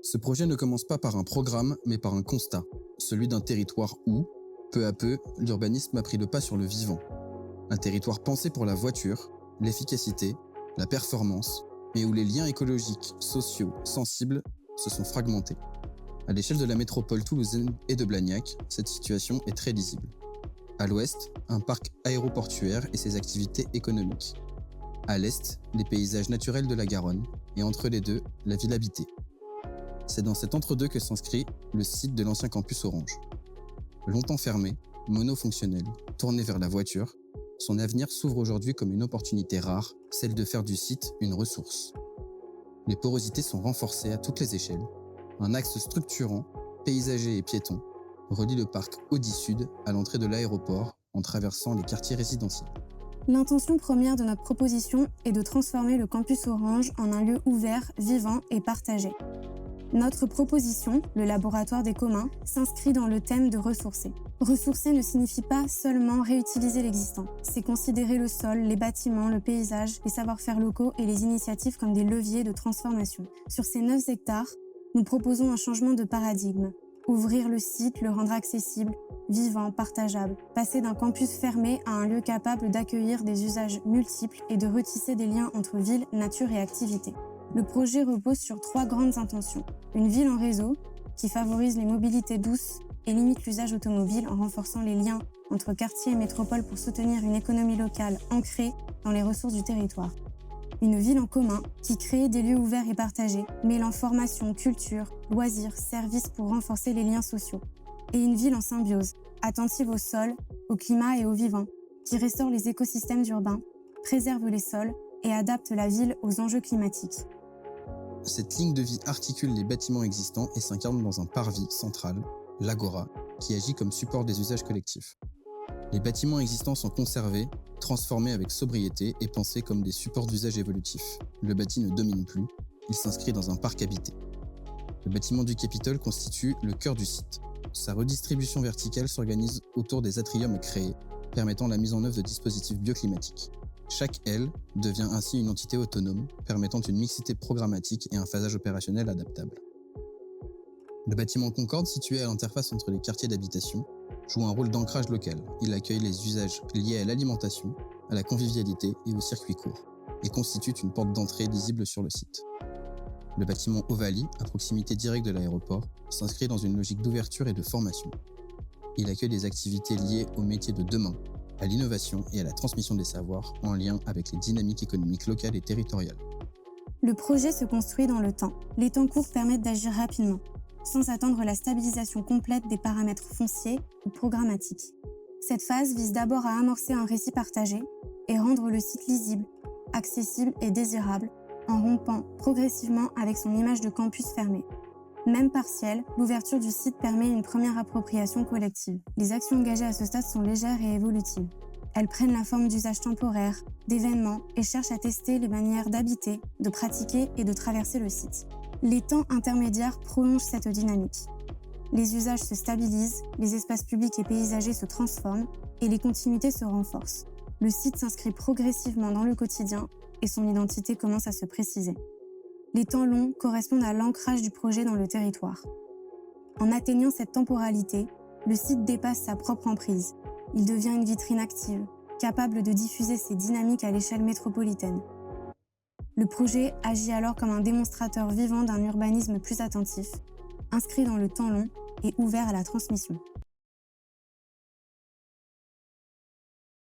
Ce projet ne commence pas par un programme, mais par un constat, celui d'un territoire où, peu à peu, l'urbanisme a pris le pas sur le vivant. Un territoire pensé pour la voiture, l'efficacité, la performance, mais où les liens écologiques, sociaux, sensibles se sont fragmentés. À l'échelle de la métropole toulousaine et de Blagnac, cette situation est très lisible. À l'ouest, un parc aéroportuaire et ses activités économiques. À l'est, les paysages naturels de la Garonne, et entre les deux, la ville habitée. C'est dans cet entre-deux que s'inscrit le site de l'ancien campus Orange. Longtemps fermé, monofonctionnel, tourné vers la voiture, son avenir s'ouvre aujourd'hui comme une opportunité rare, celle de faire du site une ressource. Les porosités sont renforcées à toutes les échelles. Un axe structurant, paysager et piéton, relie le parc Audi-Sud à l'entrée de l'aéroport en traversant les quartiers résidentiels. L'intention première de notre proposition est de transformer le campus Orange en un lieu ouvert, vivant et partagé. Notre proposition, le laboratoire des communs, s'inscrit dans le thème de ressourcer. Ressourcer ne signifie pas seulement réutiliser l'existant. C'est considérer le sol, les bâtiments, le paysage, les savoir-faire locaux et les initiatives comme des leviers de transformation. Sur ces 9 hectares, nous proposons un changement de paradigme. Ouvrir le site, le rendre accessible, vivant, partageable. Passer d'un campus fermé à un lieu capable d'accueillir des usages multiples et de retisser des liens entre ville, nature et activité. Le projet repose sur 3 grandes intentions. Une ville en réseau, qui favorise les mobilités douces et limite l'usage automobile en renforçant les liens entre quartiers et métropole pour soutenir une économie locale ancrée dans les ressources du territoire. Une ville en commun, qui crée des lieux ouverts et partagés, mêlant formation, culture, loisirs, services pour renforcer les liens sociaux. Et une ville en symbiose, attentive au sol, au climat et au vivant, qui restaure les écosystèmes urbains, préserve les sols et adapte la ville aux enjeux climatiques. Cette ligne de vie articule les bâtiments existants et s'incarne dans un parvis central, l'Agora, qui agit comme support des usages collectifs. Les bâtiments existants sont conservés, transformés avec sobriété et pensés comme des supports d'usage évolutifs. Le bâti ne domine plus, il s'inscrit dans un parc habité. Le bâtiment du Capitole constitue le cœur du site. Sa redistribution verticale s'organise autour des atriums créés, permettant la mise en œuvre de dispositifs bioclimatiques. Chaque aile devient ainsi une entité autonome, permettant une mixité programmatique et un phasage opérationnel adaptable. Le bâtiment Concorde, situé à l'interface entre les quartiers d'habitation, joue un rôle d'ancrage local. Il accueille les usages liés à l'alimentation, à la convivialité et aux circuits courts, et constitue une porte d'entrée lisible sur le site. Le bâtiment Ovalie, à proximité directe de l'aéroport, s'inscrit dans une logique d'ouverture et de formation. Il accueille des activités liées aux métiers de demain, à l'innovation et à la transmission des savoirs en lien avec les dynamiques économiques locales et territoriales. Le projet se construit dans le temps. Les temps courts permettent d'agir rapidement, sans attendre la stabilisation complète des paramètres fonciers ou programmatiques. Cette phase vise d'abord à amorcer un récit partagé et rendre le site lisible, accessible et désirable en rompant progressivement avec son image de campus fermé. Même partielle, l'ouverture du site permet une première appropriation collective. Les actions engagées à ce stade sont légères et évolutives. Elles prennent la forme d'usages temporaires, d'événements et cherchent à tester les manières d'habiter, de pratiquer et de traverser le site. Les temps intermédiaires prolongent cette dynamique. Les usages se stabilisent, les espaces publics et paysagers se transforment et les continuités se renforcent. Le site s'inscrit progressivement dans le quotidien et son identité commence à se préciser. Les temps longs correspondent à l'ancrage du projet dans le territoire. En atteignant cette temporalité, le site dépasse sa propre emprise. Il devient une vitrine active, capable de diffuser ses dynamiques à l'échelle métropolitaine. Le projet agit alors comme un démonstrateur vivant d'un urbanisme plus attentif, inscrit dans le temps long et ouvert à la transmission.